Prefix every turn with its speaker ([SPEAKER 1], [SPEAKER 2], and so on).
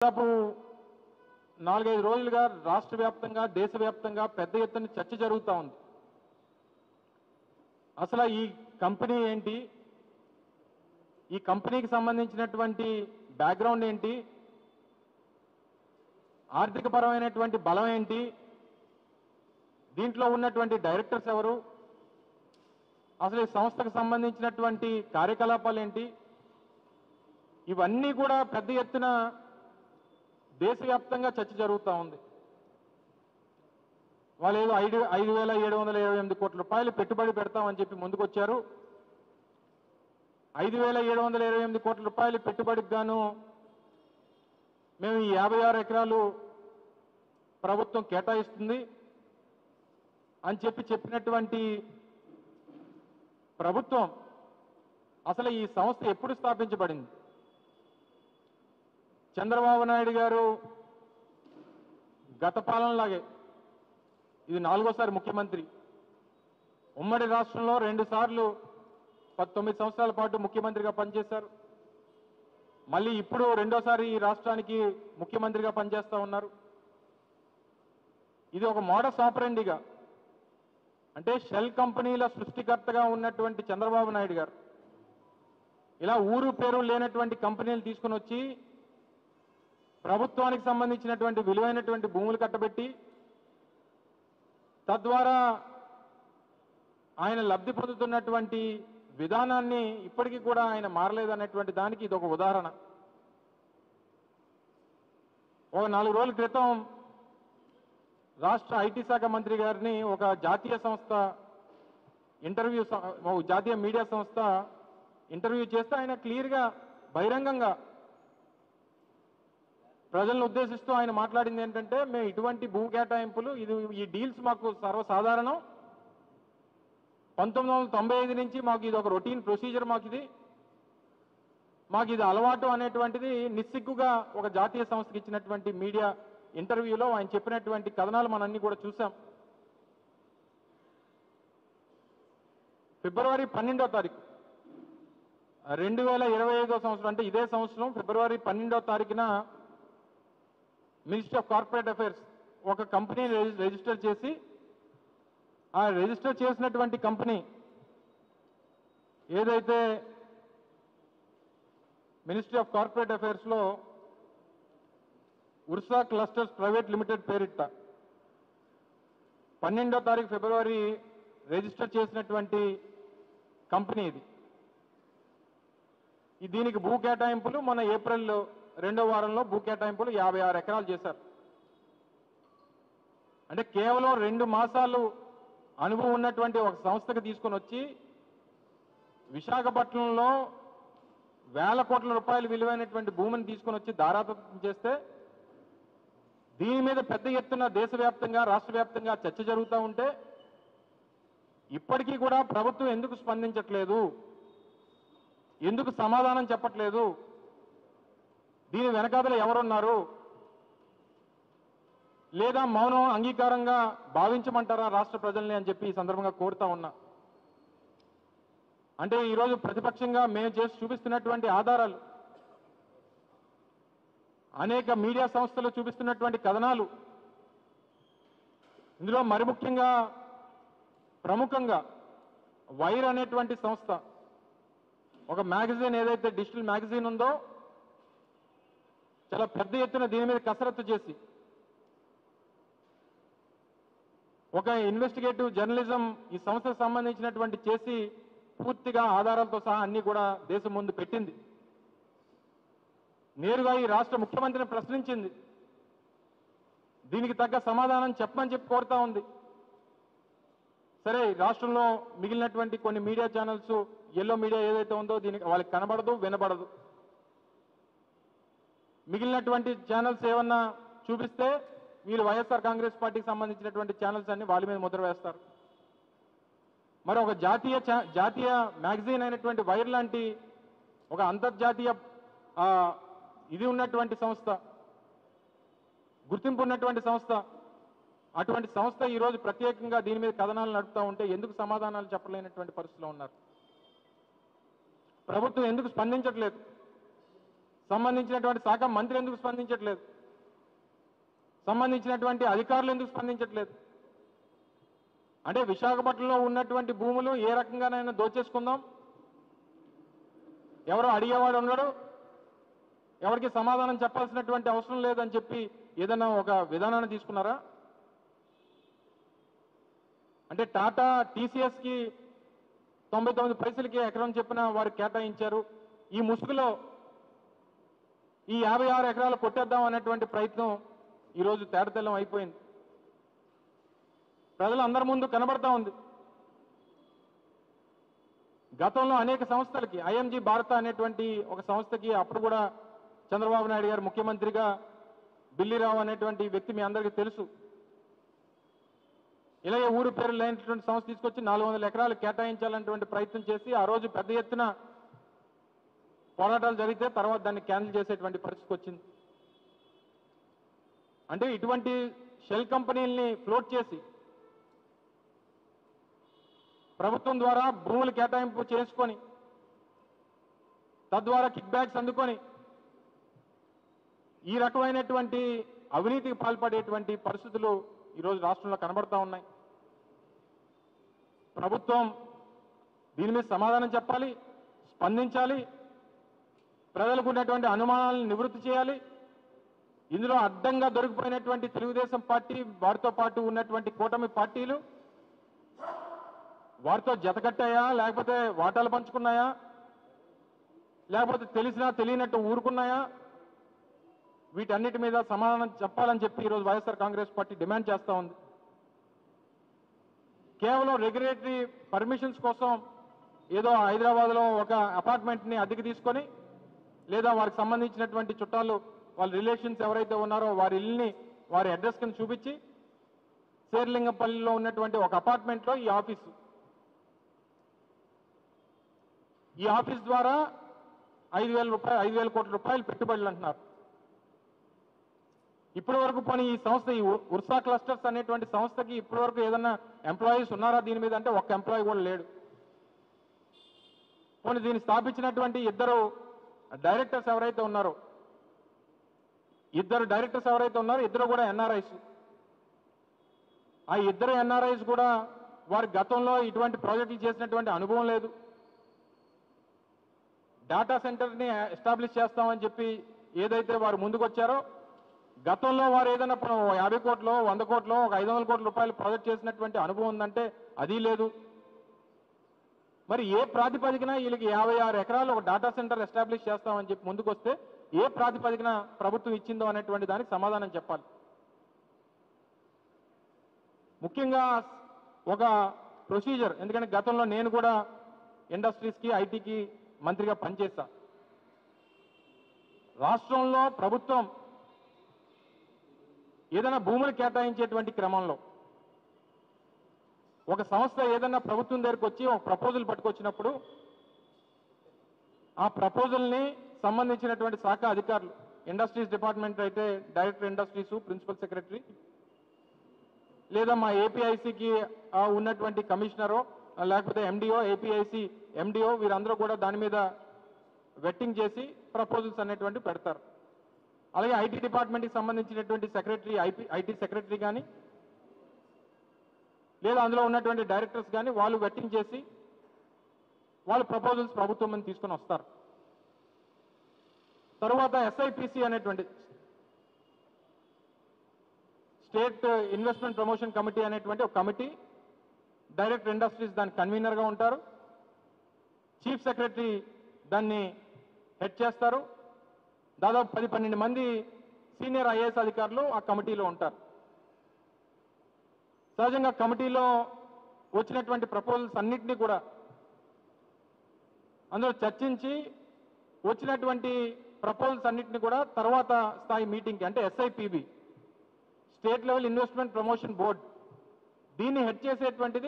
[SPEAKER 1] దాదాపు 4-5 రోజులుగా రాష్ట్ర వ్యాప్తంగా దేశవ్యాప్తంగా పెద్ద ఎత్తున చర్చ జరుగుతూ ఉంది. అసలు ఈ కంపెనీ ఏంటి, ఈ కంపెనీకి సంబంధించినటువంటి బ్యాక్గ్రౌండ్ ఏంటి, ఆర్థిక పరమైనటువంటి బలం ఏంటి, దీంట్లో ఉన్నటువంటి డైరెక్టర్స్ ఎవరు, అసలు ఈ సంస్థకు సంబంధించినటువంటి కార్యకలాపాలు ఏంటి, ఇవన్నీ కూడా పెద్ద ఎత్తున దేశవ్యాప్తంగా చర్చ జరుగుతూ ఉంది. వాళ్ళు ఏదో 5,728 కోట్ల రూపాయలు పెట్టుబడి పెడతామని చెప్పి ముందుకొచ్చారు. 5,728 కోట్ల రూపాయలు పెట్టుబడికి గాను మేము ఈ 56 ఎకరాలు ప్రభుత్వం కేటాయిస్తుంది అని చెప్పినటువంటి ప్రభుత్వం అసలు ఈ సంస్థ ఎప్పుడు స్థాపించబడింది? చంద్రబాబు నాయుడు గారు గత పాలనలాగే ఇది 4వ ముఖ్యమంత్రి. ఉమ్మడి రాష్ట్రంలో 2 సార్లు 19 సంవత్సరాల పాటు ముఖ్యమంత్రిగా పనిచేశారు. మళ్ళీ ఇప్పుడు 2వసారి ఈ రాష్ట్రానికి ముఖ్యమంత్రిగా పనిచేస్తూ ఉన్నారు. ఇది ఒక మోడస్ ఆపరెండిగా, అంటే షెల్ కంపెనీల సృష్టికర్తగా ఉన్నటువంటి చంద్రబాబు నాయుడు గారు ఇలా ఊరు పేరు లేనటువంటి కంపెనీలు తీసుకుని వచ్చి ప్రభుత్వానికి సంబంధించినటువంటి విలువైనటువంటి భూములు కట్టబెట్టి తద్వారా ఆయన లబ్ధి పొందుతున్నటువంటి విధానాన్ని ఇప్పటికీ కూడా ఆయన మారలేదనేటువంటి దానికి ఇది ఒక ఉదాహరణ. ఒక 4 రోజుల క్రితం రాష్ట్ర ఐటీ శాఖ మంత్రి గారిని ఒక జాతీయ సంస్థ జాతీయ మీడియా సంస్థ ఇంటర్వ్యూ చేస్తే ఆయన క్లియర్గా బహిరంగంగా ప్రజలను ఉద్దేశిస్తూ ఆయన మాట్లాడింది ఏంటంటే, మేము ఇటువంటి భూ కేటాయింపులు ఈ డీల్స్ మాకు సర్వసాధారణం, 1995 నుంచి మాకు ఇది ఒక రొటీన్ ప్రొసీజర్, మాకు ఇది అలవాటు అనేటువంటిది నిస్సిగ్గుగా ఒక జాతీయ సంస్థకి ఇచ్చినటువంటి మీడియా ఇంటర్వ్యూలో ఆయన చెప్పినటువంటి కథనాలు మనన్నీ కూడా చూసాం. ఫిబ్రవరి 12వ తారీఖు 2025వ సంవత్సరం, అంటే ఇదే సంవత్సరం ఫిబ్రవరి 12వ తారీఖున మినిస్ట్రీ ఆఫ్ కార్పొరేట్ అఫైర్స్ ఒక కంపెనీని రిజిస్టర్ చేసి, ఆ రిజిస్టర్ చేసినటువంటి కంపెనీ ఏదైతే మినిస్ట్రీ ఆఫ్ కార్పొరేట్ అఫైర్స్లో ఉర్సా క్లస్టర్స్ ప్రైవేట్ లిమిటెడ్ పేరిట 12వ తారీఖు ఫిబ్రవరి రిజిస్టర్ చేసినటువంటి కంపెనీ ఇది. దీనికి భూ కేటాయింపులు మన ఏప్రిల్ 2వ వారంలో భూ కేటాయింపులు 56 ఎకరాలు చేశారు. అంటే కేవలం 2 మాసాలు అనుభవం ఉన్నటువంటి ఒక సంస్థకు తీసుకొని వచ్చి విశాఖపట్నంలో వేల కోట్ల రూపాయలు విలువైనటువంటి భూమిని తీసుకొని వచ్చి దారాదత్తం చేస్తే, దీని మీద పెద్ద ఎత్తున దేశవ్యాప్తంగా రాష్ట్ర వ్యాప్తంగా చర్చ జరుగుతూ ఉంటే ఇప్పటికీ కూడా ప్రభుత్వం ఎందుకు స్పందించట్లేదు, ఎందుకు సమాధానం చెప్పట్లేదు, దీని వెనకాతల ఎవరున్నారు, లేదా మౌనం అంగీకారంగా భావించమంటారా రాష్ట్ర ప్రజల్ని అని చెప్పి ఈ సందర్భంగా కోరుతా ఉన్నా. అంటే ఈరోజు ప్రతిపక్షంగా మేము చేసి చూపిస్తున్నటువంటి ఆధారాలు, అనేక మీడియా సంస్థలు చూపిస్తున్నటువంటి కథనాలు, ఇందులో మరి ముఖ్యంగా ప్రముఖంగా వైర్ అనేటువంటి సంస్థ ఒక మ్యాగజైన్, ఏదైతే డిజిటల్ మ్యాగజైన్ ఉందో, చాలా పెద్ద ఎత్తున దీని మీద కసరత్తు చేసి ఒక ఇన్వెస్టిగేటివ్ జర్నలిజం ఈ సంస్థకు సంబంధించినటువంటి చేసి పూర్తిగా ఆధారాలతో సహా అన్ని కూడా దేశం ముందు పెట్టింది. నేరుగా ఈ రాష్ట్ర ముఖ్యమంత్రిని ప్రశ్నించింది, దీనికి తగ్గ సమాధానం చెప్పమని చెప్పి కోరుతా ఉంది. సరే, రాష్ట్రంలో మిగిలినటువంటి కొన్ని మీడియా ఛానల్స్, ఎల్లో మీడియా ఏదైతే ఉందో దీనికి వాళ్ళకి కనబడదు, వినబడదు. మిగిలినటువంటి ఛానల్స్ ఏమన్నా చూపిస్తే వీళ్ళు వైఎస్ఆర్ కాంగ్రెస్ పార్టీకి సంబంధించినటువంటి ఛానల్స్ అన్ని వాళ్ళ మీద ముద్ర వేస్తారు. మరి ఒక జాతీయ మ్యాగజైన్ అయినటువంటి వైర్ లాంటి ఒక అంతర్జాతీయ ఇది ఉన్నటువంటి సంస్థ, గుర్తింపు ఉన్నటువంటి సంస్థ, అటువంటి సంస్థ ఈరోజు ప్రత్యేకంగా దీని మీద కథనాలు నడుపుతూ ఉంటే ఎందుకు సమాధానాలు చెప్పలేనటువంటి పరిస్థితిలో ఉన్నారు? ప్రభుత్వం ఎందుకు స్పందించట్లేదు? సంబంధించినటువంటి శాఖ మంత్రి ఎందుకు స్పందించట్లేదు? సంబంధించినటువంటి అధికారులు ఎందుకు స్పందించట్లేదు? అంటే విశాఖపట్నంలో ఉన్నటువంటి భూములు ఏ రకంగానైనా దోచేసుకుందాం, ఎవరో అడిగేవాడు ఉన్నాడు, ఎవరికి సమాధానం చెప్పాల్సినటువంటి అవసరం లేదని చెప్పి ఏదైనా ఒక విధానాన్ని తీసుకున్నారా? అంటే టాటా టీసీఎస్కి 99 పైసలకి ఎకరం చెప్పిన వారు కేటాయించారు. ఈ ముసుగులో ఈ 56 ఎకరాలు కొట్టేద్దాం అనేటువంటి ప్రయత్నం ఈరోజు తేటతెల్లం అయిపోయింది. ప్రజలందరి ముందు కనబడతా ఉంది. గతంలో అనేక సంస్థలకి ఐఎంజీ భారత అనేటువంటి ఒక సంస్థకి అప్పుడు కూడా చంద్రబాబు నాయుడు గారు ముఖ్యమంత్రిగా బిల్లిరావు అనేటువంటి వ్యక్తి మీ అందరికీ తెలుసు. ఇలాగే ఊరు పేరు లేనటువంటి సంస్థ తీసుకొచ్చి 400 ఎకరాలు కేటాయించాలనేటువంటి ప్రయత్నం చేసి ఆ రోజు పెద్ద ఎత్తున పోరాటాలు జరిగితే తర్వాత దాన్ని క్యాన్సిల్ చేసేటువంటి పరిస్థితి వచ్చింది. అంటే ఇటువంటి షెల్ కంపెనీల్ని ఫ్లోట్ చేసి ప్రభుత్వం ద్వారా భూములు కేటాయింపు చేసుకొని తద్వారా కిక్ బ్యాక్స్ అందుకొని ఈ రకమైనటువంటి అవినీతికి పాల్పడేటువంటి పరిస్థితులు ఈరోజు రాష్ట్రంలో కనబడతా ఉన్నాయి. ప్రభుత్వం దీని మీద సమాధానం చెప్పాలి, స్పందించాలి, ప్రజలకు ఉన్నటువంటి అనుమానాలను నివృత్తి చేయాలి. ఇందులో అడ్డంగా దొరికిపోయినటువంటి తెలుగుదేశం పార్టీ, వారితో పాటు ఉన్నటువంటి కూటమి పార్టీలు వారితో జతకట్టాయా, లేకపోతే వాటాలు పంచుకున్నాయా, లేకపోతే తెలిసినా తెలియనట్టు ఊరుకున్నాయా, వీటన్నిటి మీద సమాధానం చెప్పాలని చెప్పి ఈరోజు వైఎస్ఆర్ కాంగ్రెస్ పార్టీ డిమాండ్ చేస్తూ ఉంది. కేవలం రెగ్యులేటరీ పర్మిషన్స్ కోసం ఏదో హైదరాబాద్లో ఒక అపార్ట్మెంట్ని అద్దెకి తీసుకొని లేదా వారికి సంబంధించినటువంటి చుట్టాలు వాళ్ళ రిలేషన్స్ ఎవరైతే ఉన్నారో వారి ఇల్లుని వారి అడ్రస్ కింద చూపించి శేర్లింగంపల్లిలో ఉన్నటువంటి ఒక అపార్ట్మెంట్లో ఈ ఆఫీస్ ద్వారా 5,000 కోట్ల రూపాయలు పెట్టుబడులు అంటున్నారు. ఇప్పటి వరకు పోనీ ఈ సంస్థ ఈ ఉర్సా క్లస్టర్స్ అనేటువంటి సంస్థకి ఇప్పటి వరకు ఏదన్నా ఎంప్లాయీస్ ఉన్నారా దీని మీద అంటే ఒక్క ఎంప్లాయీ కూడా లేడు. పోనీ దీన్ని స్థాపించినటువంటి ఇద్దరు డైరెక్టర్స్ ఎవరైతే ఉన్నారో ఇద్దరు కూడా ఎన్ఆర్ఐస్. ఆ ఇద్దరు ఎన్ఆర్ఐస్ కూడా వారి గతంలో ఇటువంటి ప్రాజెక్టులు చేసినటువంటి అనుభవం లేదు. డేటా సెంటర్ని ఎస్టాబ్లిష్ చేస్తామని చెప్పి ఏదైతే వారు ముందుకు వచ్చారో గతంలో వారు ఏదైనా 50 కోట్లు 100 కోట్లు ఒక 500 కోట్ల రూపాయలు ప్రాజెక్ట్ చేసినటువంటి అనుభవం ఉందంటే అది లేదు. మరి ఏ ప్రాతిపదికన వీళ్ళకి 56 ఎకరాలు ఒక డేటా సెంటర్ ఎస్టాబ్లిష్ చేస్తామని చెప్పి ముందుకు వస్తే ఏ ప్రాతిపదికన ప్రభుత్వం ఇచ్చిందో అనేటువంటి దానికి సమాధానం చెప్పాలి. ముఖ్యంగా ఒక ప్రొసీజర్, ఎందుకంటే గతంలో నేను కూడా ఇండస్ట్రీస్కి ఐటీకి మంత్రిగా పనిచేశా. రాష్ట్రంలో ప్రభుత్వం ఏదైనా భూములు కేటాయించేటువంటి క్రమంలో ఒక సంస్థ ఏదైనా ప్రభుత్వం దగ్గరికి వచ్చి ఒక ప్రపోజల్ పట్టుకొచ్చినప్పుడు ఆ ప్రపోజల్ని సంబంధించినటువంటి శాఖ అధికారులు, ఇండస్ట్రీస్ డిపార్ట్మెంట్ అయితే డైరెక్టర్ ఇండస్ట్రీస్, ప్రిన్సిపల్ సెక్రటరీ, లేదా మా ఏపీఐసికి ఉన్నటువంటి కమిషనరో లేకపోతే ఎండిఓ, ఏపీఐసి ఎండిఓ వీరందరూ కూడా దాని మీద వెట్టింగ్ చేసి ప్రపోజల్స్ అనేటువంటి పెడతారు. అలాగే ఐటీ డిపార్ట్మెంట్కి సంబంధించినటువంటి సెక్రటరీ, ఐటీ సెక్రటరీ కానీ లేదా అందులో ఉన్నటువంటి డైరెక్టర్స్ కానీ వాళ్ళు వెట్టింగ్ చేసి వాళ్ళు ప్రపోజల్స్ ప్రభుత్వం అని తీసుకొని వస్తారు. తరువాత ఎస్ఐపిసి అనేటువంటి స్టేట్ ఇన్వెస్ట్మెంట్ ప్రమోషన్ కమిటీ అనేటువంటి ఒక కమిటీ, డైరెక్టర్ ఇండస్ట్రీస్ దానికి కన్వీనర్గా ఉంటారు, చీఫ్ సెక్రటరీ దాన్ని హెడ్ చేస్తారు. దాదాపు 10-12 మంది సీనియర్ ఐఏఎస్ అధికారులు ఆ కమిటీలో ఉంటారు. సహజంగా కమిటీలో వచ్చినటువంటి ప్రపోజల్స్ అన్నింటినీ కూడా అందులో చర్చించి వచ్చినటువంటి ప్రపోజల్స్ అన్నింటినీ కూడా తర్వాత స్థాయి మీటింగ్కి అంటే SIPB, state level investment promotion board, దీన్ని హెడ్ చేసేటువంటిది